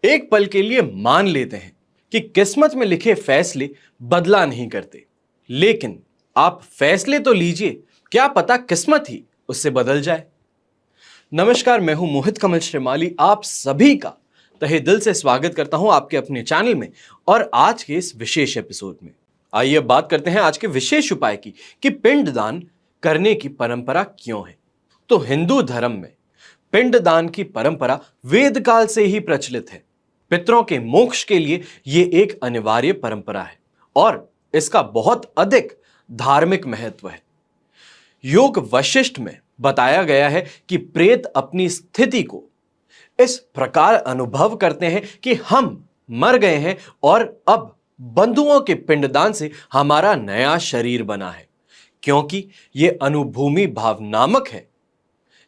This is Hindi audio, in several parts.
एक पल के लिए मान लेते हैं कि किस्मत में लिखे फैसले बदला नहीं करते, लेकिन आप फैसले तो लीजिए, क्या पता किस्मत ही उससे बदल जाए। नमस्कार, मैं हूं मोहित कमल श्रीमाली। आप सभी का तहे दिल से स्वागत करता हूं आपके अपने चैनल में और आज के इस विशेष एपिसोड में। आइए बात करते हैं आज के विशेष उपाय की कि पिंडदान करने की परंपरा क्यों है। तो हिंदू धर्म में पिंडदान की परंपरा वेद काल से ही प्रचलित है। पितरों के मोक्ष के लिए यह एक अनिवार्य परंपरा है और इसका बहुत अधिक धार्मिक महत्व है। योग वशिष्ठ में बताया गया है कि प्रेत अपनी स्थिति को इस प्रकार अनुभव करते हैं कि हम मर गए हैं और अब बंधुओं के पिंडदान से हमारा नया शरीर बना है। क्योंकि यह अनुभूमि भावनात्मक है,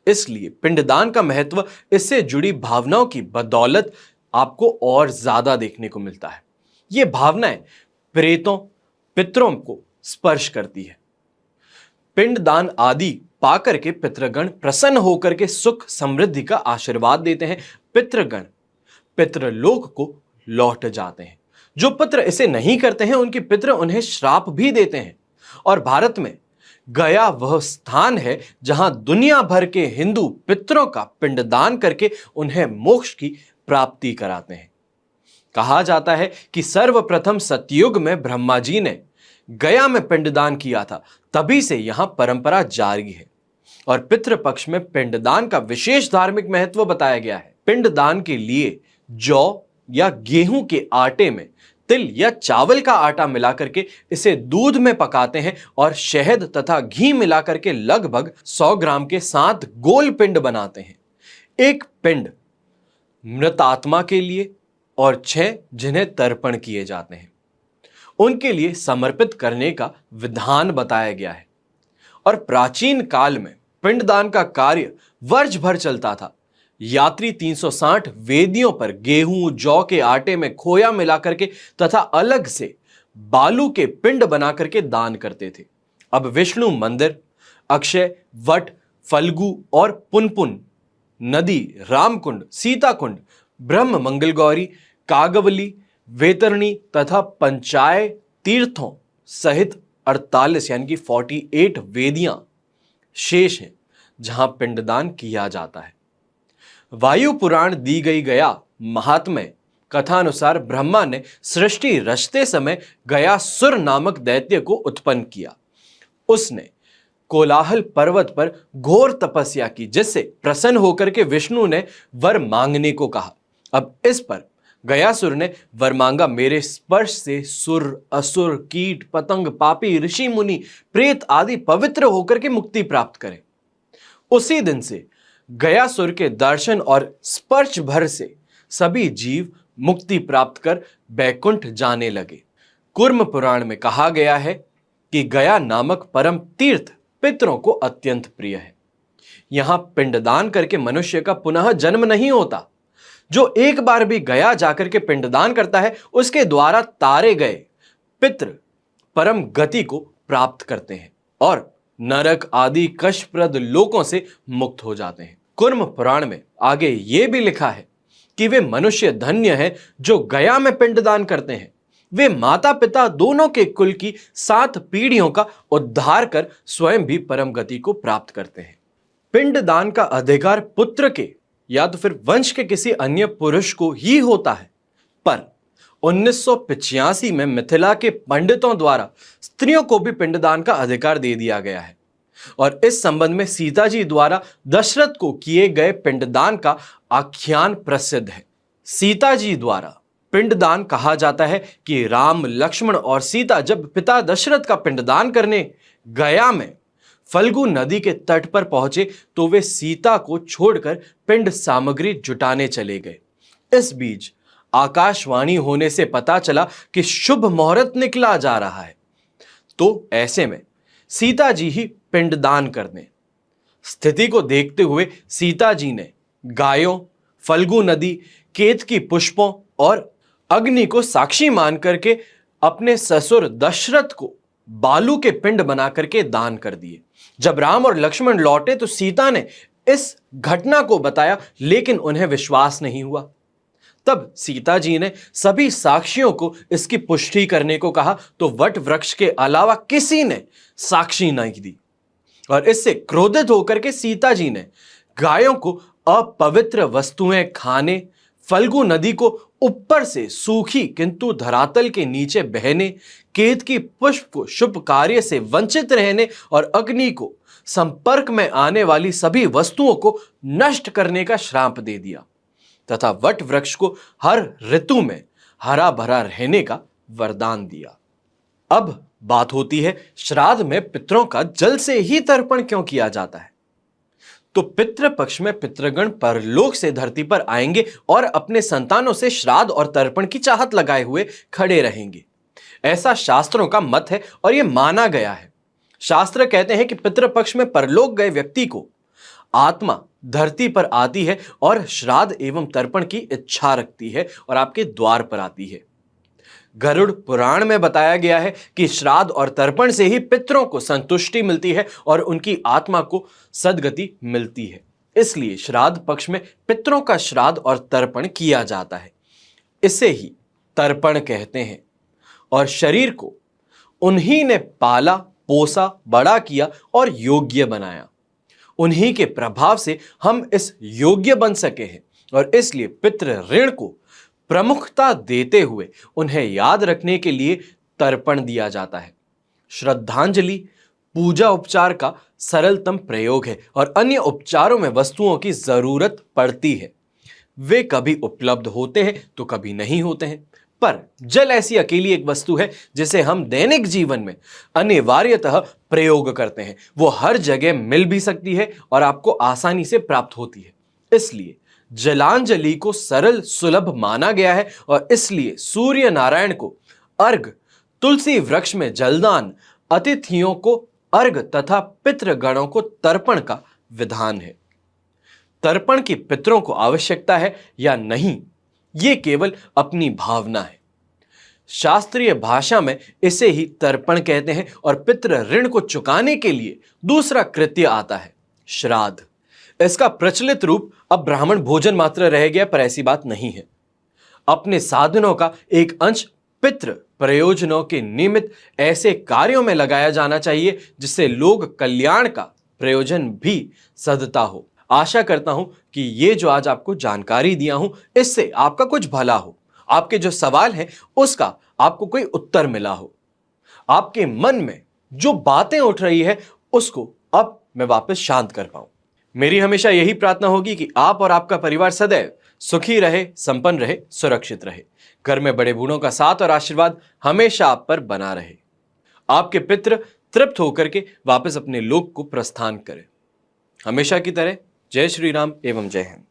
इसलिए पिंडदान का महत्व इससे जुड़ी भावनाओं की बदौलत आपको और ज्यादा देखने को मिलता है। ये भावनाएं प्रेतों पितरों को स्पर्श करती है। पिंडदान आदि पाकर के पितृगण प्रसन्न होकर के सुख समृद्धि का आशीर्वाद देते हैं। पितृगण पितृलोक को लौट जाते हैं। जो पितृ इसे नहीं करते हैं उनके पितृ उन्हें श्राप भी देते हैं। और भारत में गया वह स्थान है जहां दुनिया भर के हिंदू पितरों का पिंडदान करके उन्हें मोक्ष की प्राप्ति कराते हैं। कहा जाता है कि सर्वप्रथम सतयुग में ब्रह्मा जी ने गया में पिंडदान किया था, तभी से यहां परंपरा जारी है। और पितृपक्ष में पिंडदान का विशेष धार्मिक महत्व बताया गया है। पिंडदान के लिए जौ या गेहूं के आटे में तिल या चावल का आटा मिलाकर के इसे दूध में पकाते हैं और शहद तथा घी मिलाकर के लगभग 100 ग्राम के 7 गोल पिंड बनाते हैं। एक पिंड मृतात्मा के लिए और 6 जिन्हें तर्पण किए जाते हैं उनके लिए समर्पित करने का विधान बताया गया है। और प्राचीन काल में पिंडदान का कार्य वर्ष भर चलता था। यात्री 360 वेदियों पर गेहूं जौ के आटे में खोया मिलाकर के तथा अलग से बालू के पिंड बनाकर के दान करते थे। अब विष्णु मंदिर, अक्षय वट, फल्गु और पुनपुन नदी, रामकुंड, सीताकुंड, ब्रह्म मंगल गौरी, कागवली, वेतरणी तथा पंचाय तीर्थों सहित 48 यानी कि 48 वेदियां शेष हैं जहां पिंडदान किया जाता है। वायु पुराण दी गई गया महात्म्य कथानुसार ब्रह्मा ने सृष्टि रचते समय गयासुर नामक दैत्य को उत्पन्न किया। उसने कोलाहल पर्वत पर घोर तपस्या की, जिससे प्रसन्न होकर के विष्णु ने वर मांगने को कहा। अब इस पर गयासुर ने वर मांगा, मेरे स्पर्श से सुर असुर कीट पतंग पापी ऋषि मुनि प्रेत आदि पवित्र होकर के मुक्ति प्राप्त करें। उसी दिन से गयासुर के दर्शन और स्पर्श भर से सभी जीव मुक्ति प्राप्त कर बैकुंठ जाने लगे। कूर्म पुराण में कहा गया है कि गया नामक परम तीर्थ पितरों को अत्यंत प्रिय है। यहां पिंडदान करके मनुष्य का पुनः जन्म नहीं होता। जो एक बार भी गया जाकर के पिंडदान करता है उसके द्वारा तारे गए पितृ परम गति को प्राप्त करते हैं और नरक आदि कष्टप्रद लोकों से मुक्त हो जाते हैं। कूर्म पुराण में आगे यह भी लिखा है कि वे मनुष्य धन्य हैं जो गया में पिंडदान करते हैं। वे माता पिता दोनों के कुल की 7 पीढ़ियों का उद्धार कर स्वयं भी परम गति को प्राप्त करते हैं। पिंडदान का अधिकार पुत्र के या तो फिर वंश के किसी अन्य पुरुष को ही होता है, पर 1985 में मिथिला के पंडितों द्वारा स्त्रियों को भी पिंडदान का अधिकार दे दिया गया है। और इस संबंध में सीता जी द्वारा दशरथ को किए गए पिंडदान का आख्यान प्रसिद्ध है। सीता जी द्वारा पिंडदान कहा जाता है कि राम लक्ष्मण और सीता जब पिता दशरथ का पिंडदान करने गया में फल्गु नदी के तट पर पहुंचे तो वे सीता को छोड़कर पिंड सामग्री जुटाने चले गए। इस बीच आकाशवाणी होने से पता चला कि शुभ मुहूर्त निकला जा रहा है, तो ऐसे में सीता जी ही पिंडदान कर दें। स्थिति को देखते हुए सीता जी ने गायों, फल्गु नदी, केतकी पुष्पों और अग्नि को साक्षी मान करके अपने ससुर दशरथ को बालू के पिंड बना करके दान कर दिए। जब राम और लक्ष्मण लौटे तो सीता ने इस घटना को बताया, लेकिन उन्हें विश्वास नहीं हुआ। तब सीता जी ने सभी साक्षियों को इसकी पुष्टि करने को कहा, तो वट वृक्ष के अलावा किसी ने साक्षी नहीं दी। और इससे क्रोधित होकर के सीता जी ने गायों को अपवित्र वस्तुएं खाने, फल्गु नदी को ऊपर से सूखी किंतु धरातल के नीचे बहने, केतकी पुष्प को शुभ कार्य से वंचित रहने और अग्नि को संपर्क में आने वाली सभी वस्तुओं को नष्ट करने का श्राप दे दिया तथा वट वृक्ष को हर ऋतु में हरा भरा रहने का वरदान दिया। अब बात होती है, श्राद्ध में पितरों का जल से ही तर्पण क्यों किया जाता है? तो पितृ पक्ष में पितृगण परलोक से धरती पर आएंगे और अपने संतानों से श्राद्ध और तर्पण की चाहत लगाए हुए खड़े रहेंगे। ऐसा शास्त्रों का मत है और यह माना गया है। शास्त्र कहते हैं कि पितृपक्ष में परलोक गए व्यक्ति को आत्मा धरती पर आती है और श्राद्ध एवं तर्पण की इच्छा रखती है और आपके द्वार पर आती है। गरुड़ पुराण में बताया गया है कि श्राद्ध और तर्पण से ही पितरों को संतुष्टि मिलती है और उनकी आत्मा को सद्गति मिलती है। इसलिए श्राद्ध पक्ष में पितरों का श्राद्ध और तर्पण किया जाता है। इसे ही तर्पण कहते हैं। और शरीर को उन्हीं ने पाला, पोसा, बड़ा किया और योग्य बनाया। उन्हीं के प्रभाव से हम इस योग्य बन सके हैं और इसलिए पितृ ऋण को प्रमुखता देते हुए उन्हें याद रखने के लिए तर्पण दिया जाता है। श्रद्धांजलि पूजा उपचार का सरलतम प्रयोग है और अन्य उपचारों में वस्तुओं की जरूरत पड़ती है। वे कभी उपलब्ध होते हैं तो कभी नहीं होते हैं, पर जल ऐसी अकेली एक वस्तु है जिसे हम दैनिक जीवन में अनिवार्यतः प्रयोग करते हैं। वो हर जगह मिल भी सकती है और आपको आसानी से प्राप्त होती है। इसलिए जलांजलि को सरल सुलभ माना गया है और इसलिए सूर्य नारायण को अर्घ, तुलसी वृक्ष में जलदान, अतिथियों को अर्घ तथा पितृगणों को तर्पण का विधान है। तर्पण की पितरों को आवश्यकता है या नहीं, ये केवल अपनी भावना है। शास्त्रीय भाषा में इसे ही तर्पण कहते हैं और पितृ ऋण को चुकाने के लिए दूसरा कृत्य आता है, श्राद्ध। इसका प्रचलित रूप अब ब्राह्मण भोजन मात्र रह गया, पर ऐसी बात नहीं है। अपने साधनों का एक अंश पितृ प्रयोजनों के निमित्त ऐसे कार्यों में लगाया जाना चाहिए जिससे लोक कल्याण का प्रयोजन भी सदता हो। आशा करता हूं कि ये जो आज आपको जानकारी दिया हूं, इससे आपका कुछ भला हो। आपके जो सवाल है उसका आपको कोई उत्तर मिला हो। आपके मन में जो बातें उठ रही है उसको अब मैं वापस शांत कर पाऊं। मेरी हमेशा यही प्रार्थना होगी कि आप और आपका परिवार सदैव सुखी रहे, संपन्न रहे, सुरक्षित रहे। घर में बड़े बूढ़ों का साथ और आशीर्वाद हमेशा आप पर बना रहे। आपके पितृ तृप्त होकर के वापस अपने लोक को प्रस्थान करें। हमेशा की तरह जय श्री राम एवं जय हिंद।